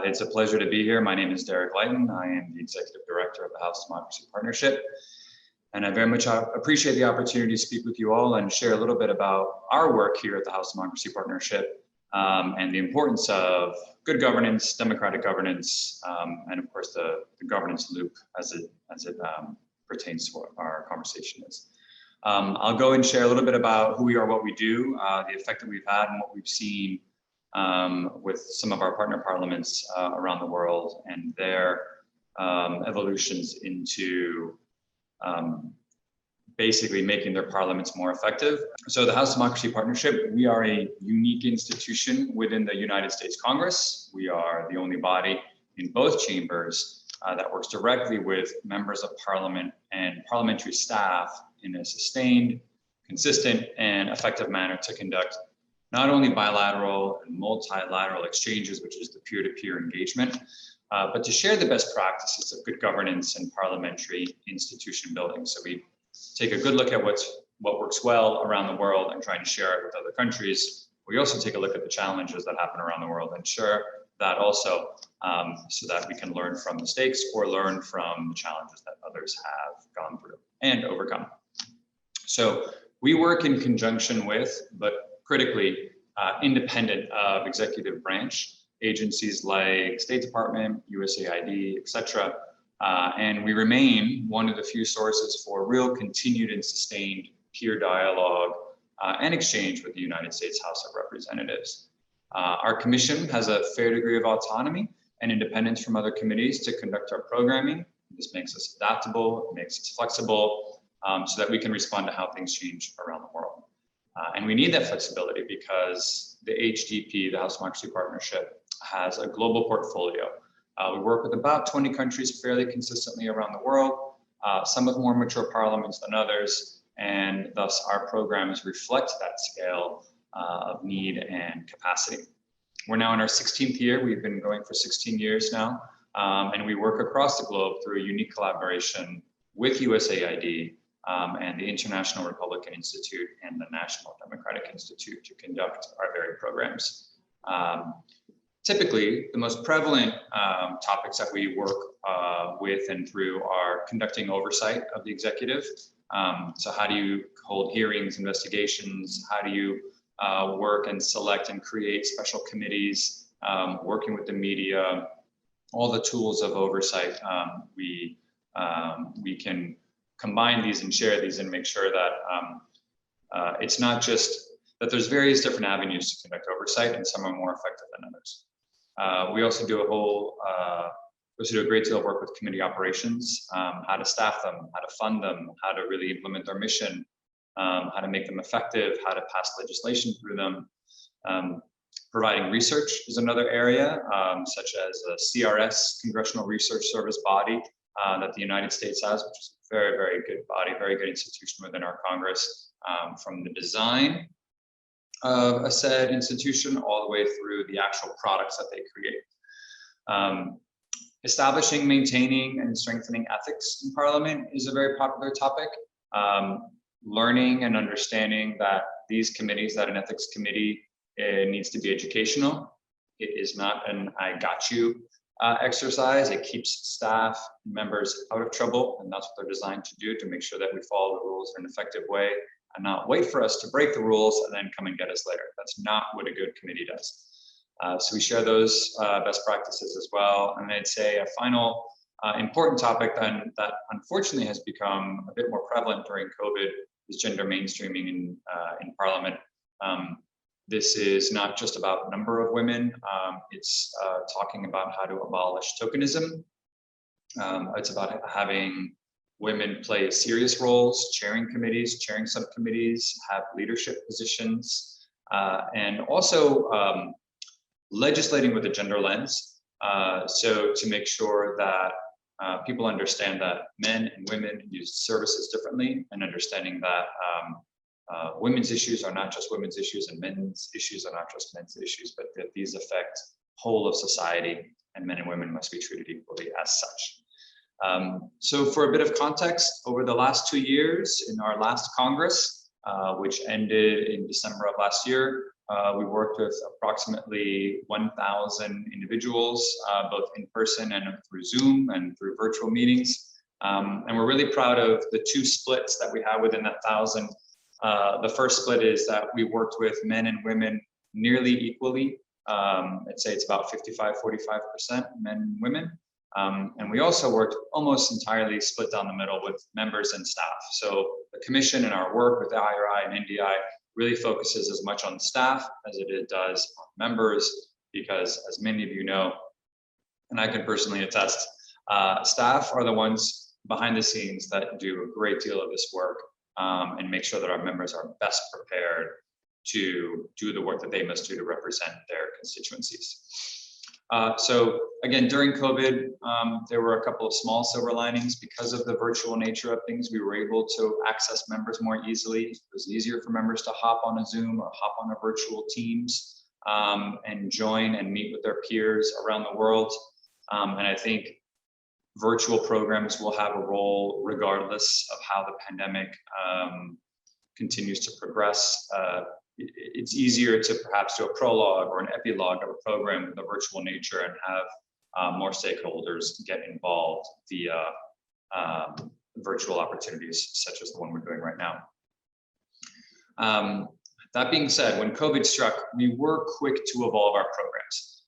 It's a pleasure to be here. My name is Luyten. I am the Executive Director of the House Democracy Partnership. And I very much appreciate the opportunity to speak with you all and share a little bit about our work here at the House Democracy Partnership and the importance of good governance, democratic governance, and of course the governance loop as it pertains to what our conversation is. I'll go and share a little bit about who we are, what we do, the effect that we've had and what we've seen with some of our partner parliaments around the world and their evolutions into basically making their parliaments more effective. So the House Democracy Partnership, we are a unique institution within the United States Congress. We are the only body in both chambers that works directly with members of parliament and parliamentary staff in a sustained, consistent, and effective manner to conduct not only bilateral and multilateral exchanges, which is the peer-to-peer engagement, but to share the best practices of good governance and parliamentary institution building. So we take a good look at what works well around the world and trying to share it with other countries. We also take a look at the challenges that happen around the world and share that also so that we can learn from mistakes or learn from the challenges that others have gone through and overcome. So we work in conjunction with, but critically independent of executive branch agencies like State Department, USAID, etc. And we remain one of the few sources for real continued and sustained peer dialogue and exchange with the United States House of Representatives. Our commission has a fair degree of autonomy and independence from other committees to conduct our programming. This makes us adaptable, it makes us flexible, so that we can respond to how things change around the world. And we need that flexibility because the HDP, the House Democracy Partnership, has a global portfolio. We work with about 20 countries fairly consistently around the world, some with more mature parliaments than others, and thus our programs reflect that scale of need and capacity. We're now in our 16th year. We've been going for 16 years now, and we work across the globe through a unique collaboration with USAID and the International Republican Institute and the National Democratic Institute to conduct our very programs. Typically, the most prevalent topics that we work with and through are conducting oversight of the executive. So how do you hold hearings, investigations? How do you work and select and create special committees, working with the media, all the tools of oversight. We can combine these and share these and make sure that it's not just that there's various different avenues to conduct oversight and some are more effective than others. We also do a great deal of work with committee operations, how to staff them, how to fund them, how to really implement their mission, how to make them effective, how to pass legislation through them. Providing research is another area, such as a CRS, Congressional Research Service body that the United States has, which is a very, very good body, very good institution within our Congress, from the design of a said institution all the way through the actual products that they create. Establishing, maintaining, and strengthening ethics in Parliament is a very popular topic. Learning and understanding that these committees, that an ethics committee needs to be educational. It is not an I got you exercise. It keeps staff members out of trouble, and that's what they're designed to do, to make sure that we follow the rules in an effective way and not wait for us to break the rules and then come and get us later. That's not what a good committee does. So we share those best practices as well. And I'd say a final important topic then that unfortunately has become a bit more prevalent during COVID is gender mainstreaming in Parliament. This is not just about number of women, it's talking about how to abolish tokenism. It's about having women play serious roles, chairing committees, chairing subcommittees, have leadership positions, and also legislating with a gender lens. So to make sure that people understand that men and women use services differently, and understanding that women's issues are not just women's issues and men's issues are not just men's issues, but that these affect whole of society and men and women must be treated equally as such. So for a bit of context, over the last 2 years in our last Congress, which ended in December of last year, We worked with approximately 1,000 individuals, both in person and through Zoom and through virtual meetings. And we're really proud of the two splits that we have within that 1,000. The first split is that we worked with men and women nearly equally. I'd say it's about 55–45% men and women. And we also worked almost entirely split down the middle with members and staff. So the commission and our work with the IRI and NDI really focuses as much on staff as it does on members, because as many of you know, and I can personally attest, staff are the ones behind the scenes that do a great deal of this work and make sure that our members are best prepared to do the work that they must do to represent their constituencies. So again, during COVID, there were a couple of small silver linings. Because of the virtual nature of things, we were able to access members more easily. It was easier for members to hop on a Zoom or hop on a virtual Teams and join and meet with their peers around the world. And I think virtual programs will have a role regardless of how the pandemic continues to progress. It's easier to perhaps do a prologue or an epilogue of a program with a virtual nature and have more stakeholders get involved via virtual opportunities such as the one we're doing right now. That being said, when COVID struck, we were quick to evolve our programs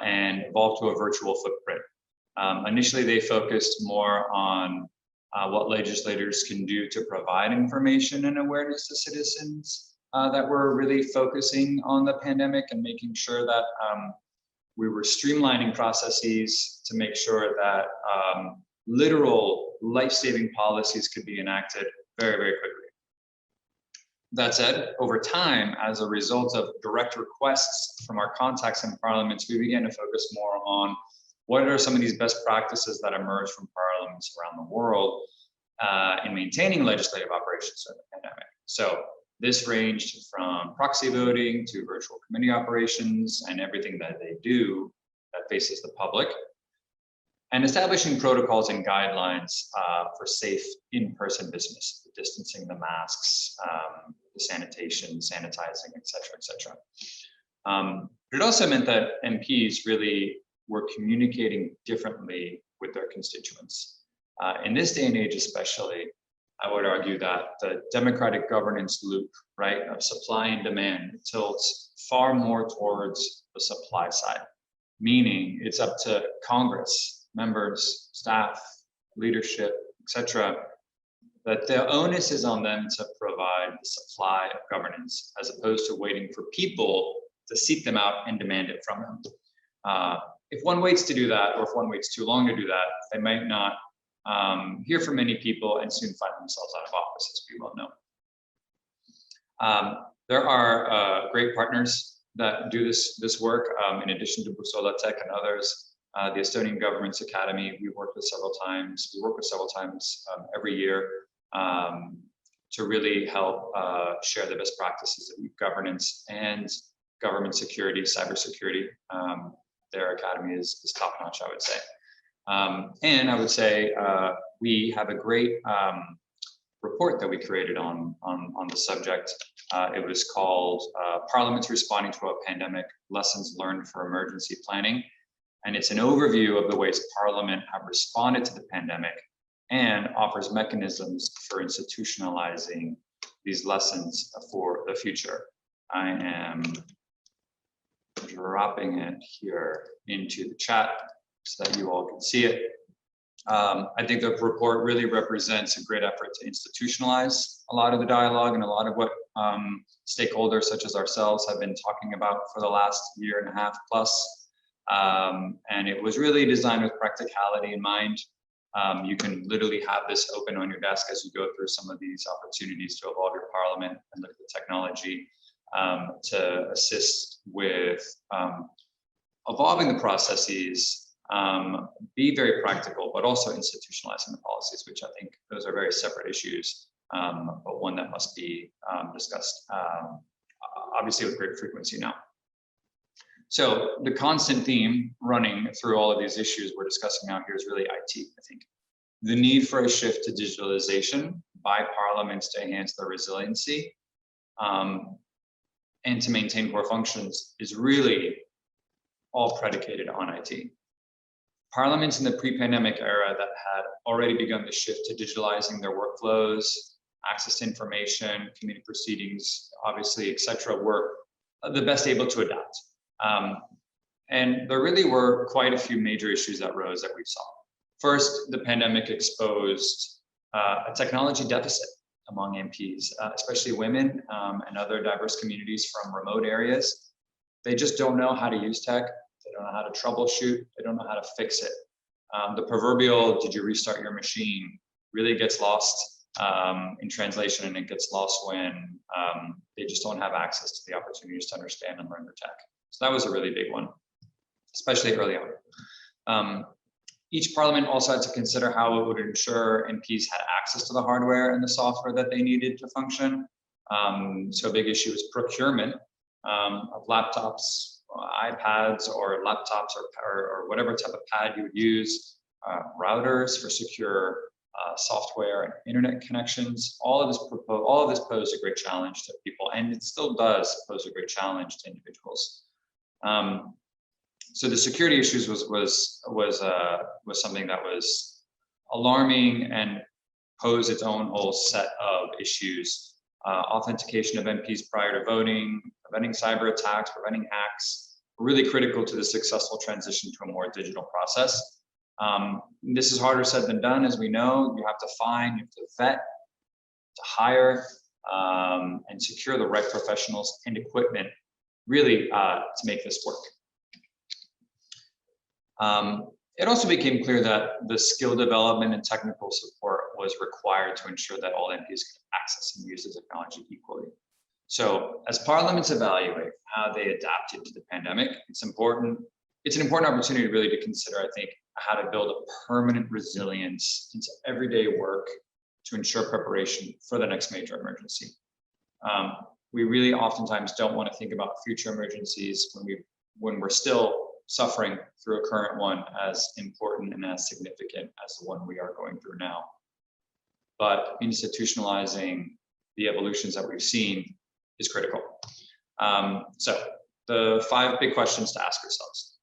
and evolve to a virtual footprint. Initially, they focused more on what legislators can do to provide information and awareness to citizens that were really focusing on the pandemic and making sure that we were streamlining processes to make sure that literal life-saving policies could be enacted very, very quickly. That said, over time, as a result of direct requests from our contacts in parliaments, we began to focus more on what are some of these best practices that emerge from parliaments around the world in maintaining legislative operations during the pandemic. So this ranged from proxy voting to virtual committee operations and everything that they do that faces the public, and establishing protocols and guidelines for safe in-person business, the distancing, the masks, the sanitation, sanitizing, et cetera, it also meant that MPs really were communicating differently with their constituents. In this day and age especially, I would argue that the democratic governance loop, right, of supply and demand tilts far more towards the supply side, meaning it's up to Congress, members, staff, leadership, etc., that the onus is on them to provide the supply of governance as opposed to waiting for people to seek them out and demand it from them. If one waits to do that, or if one waits too long to do that, they might not hear from many people and soon find themselves out of office, as we well know. There are great partners that do this work, in addition to Bússola Tech and others. The Estonian Government's Academy, we work with several times. We work with several times every year to really help share the best practices of governance and government security, cybersecurity. Their academy is top-notch, I would say. And I would say we have a great report that we created on the subject. It was called Parliaments Responding to a Pandemic, Lessons Learned for Emergency Planning. And it's an overview of the ways Parliament have responded to the pandemic and offers mechanisms for institutionalizing these lessons for the future. I am dropping it here into the chat so that you all can see it. I think the report really represents a great effort to institutionalize a lot of the dialogue and a lot of what stakeholders such as ourselves have been talking about for the last year and a half plus. And it was really designed with practicality in mind. You can literally have this open on your desk as you go through some of these opportunities to evolve your parliament and look at the technology to assist with evolving the processes, be very practical, but also institutionalizing the policies, which I think those are very separate issues, but one that must be discussed, obviously with great frequency now. So the constant theme running through all of these issues we're discussing now here is really IT, I think. The need for a shift to digitalization by parliaments to enhance their resiliency, and to maintain core functions is really all predicated on IT. Parliaments in the pre-pandemic era that had already begun the shift to digitalizing their workflows, access to information, committee proceedings, obviously, et cetera, were the best able to adapt. And there really were quite a few major issues that rose that we saw. First, the pandemic exposed a technology deficit among MPs, especially women and other diverse communities from remote areas. They just don't know how to use tech. They don't know how to troubleshoot. They don't know how to fix it. The proverbial, did you restart your machine, really gets lost in translation, and it gets lost when they just don't have access to the opportunities to understand and learn the tech. So that was a really big one, especially early on. Each parliament also had to consider how it would ensure MPs had access to the hardware and the software that they needed to function. So a big issue is procurement of laptops, iPads, or laptops, or whatever type of pad you would use, routers for secure software and internet connections. All of this posed a great challenge to people, and it still does pose a great challenge to individuals. So the security issues was something that was alarming and posed its own whole set of issues. Authentication of MPs prior to voting, preventing cyber attacks, preventing hacks, were really critical to the successful transition to a more digital process. This is harder said than done, as we know. You have to find, you have to vet, to hire, and secure the right professionals and equipment, really, to make this work. It also became clear that the skill development and technical support was required to ensure that all MPs could access and use the technology equally. So as parliaments evaluate how they adapted to the pandemic, it's an important opportunity really to consider, I think, how to build a permanent resilience into everyday work to ensure preparation for the next major emergency. We really oftentimes don't want to think about future emergencies when we're still suffering through a current one as important and as significant as the one we are going through now. But institutionalizing the evolutions that we've seen is critical. So the 5 big questions to ask yourselves.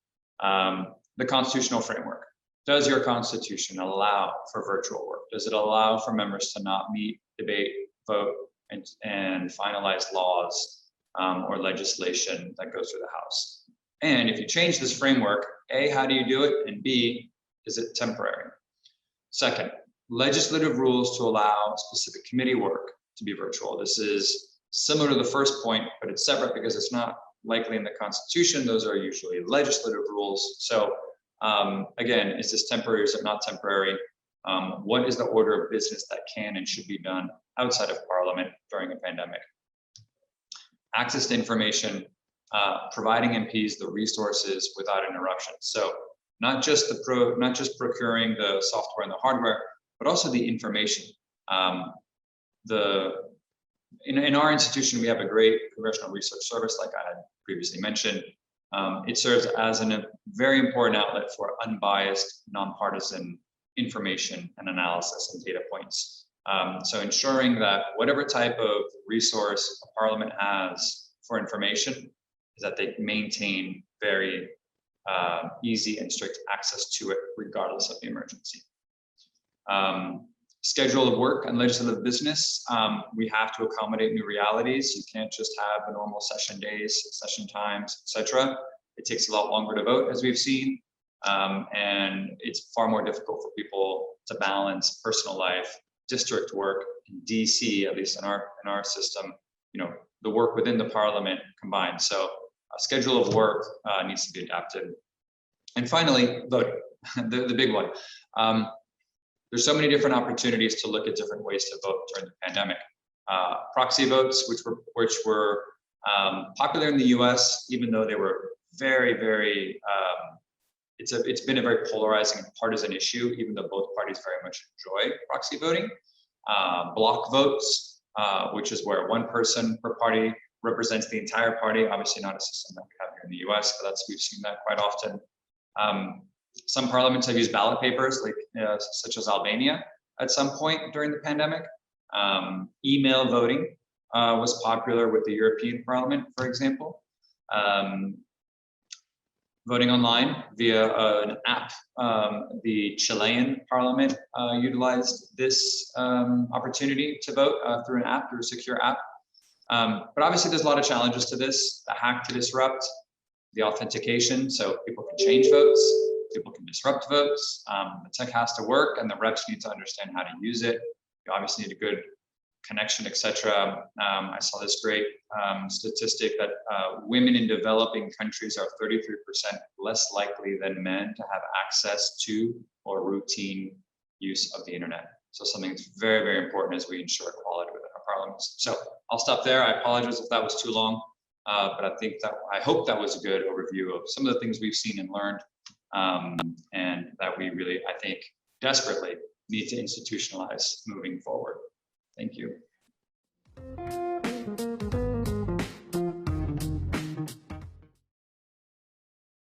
The constitutional framework. Does your constitution allow for virtual work? Does it allow for members to not meet, debate, vote, and finalize laws or legislation that goes through the House? And if you change this framework, A, how do you do it? And B, is it temporary? Second, legislative rules to allow specific committee work to be virtual. This is similar to the first point, but it's separate because it's not likely in the Constitution. Those are usually legislative rules. So again, is this temporary? Is it not temporary? What is the order of business that can and should be done outside of Parliament during a pandemic? Access to information. Providing MPs the resources without interruption. So not just procuring the software and the hardware, but also the information. In our institution, we have a great congressional research service, like I had previously mentioned. It serves as a very important outlet for unbiased, nonpartisan information and analysis and data points. So ensuring that whatever type of resource a parliament has for information, is that they maintain very easy and strict access to it, regardless of the emergency. Schedule of work and legislative business. We have to accommodate new realities. You can't just have the normal session days, session times, etc. It takes a lot longer to vote, as we've seen, and it's far more difficult for people to balance personal life, district work, in DC, at least in our system. The work within the parliament combined. So a schedule of work needs to be adapted. And finally, voting, the big one. There's so many different opportunities to look at different ways to vote during the pandemic. Proxy votes, which were popular in the US, even though they were very, very, it's been a very polarizing and partisan issue, even though both parties very much enjoy proxy voting. Block votes, which is where one person per party represents the entire party. Obviously not a system that we have here in the US, but we've seen that quite often. Some parliaments have used ballot papers, such as Albania at some point during the pandemic. Email voting, was popular with the European Parliament, for example. Voting online via an app. The Chilean Parliament utilized this opportunity to vote through an app, through a secure app. But obviously there's a lot of challenges to this. The hack to disrupt, the authentication, so people can change votes, people can disrupt votes. The tech has to work and the reps need to understand how to use it. You obviously need a good connection, etc. I saw this great statistic that women in developing countries are 33% less likely than men to have access to or routine use of the internet. So something that's very, very important as we ensure equality within our parliaments. So I'll stop there. I apologize if that was too long, but I hope that was a good overview of some of the things we've seen and learned, and that we really, I think, desperately need to institutionalize moving forward. Thank you.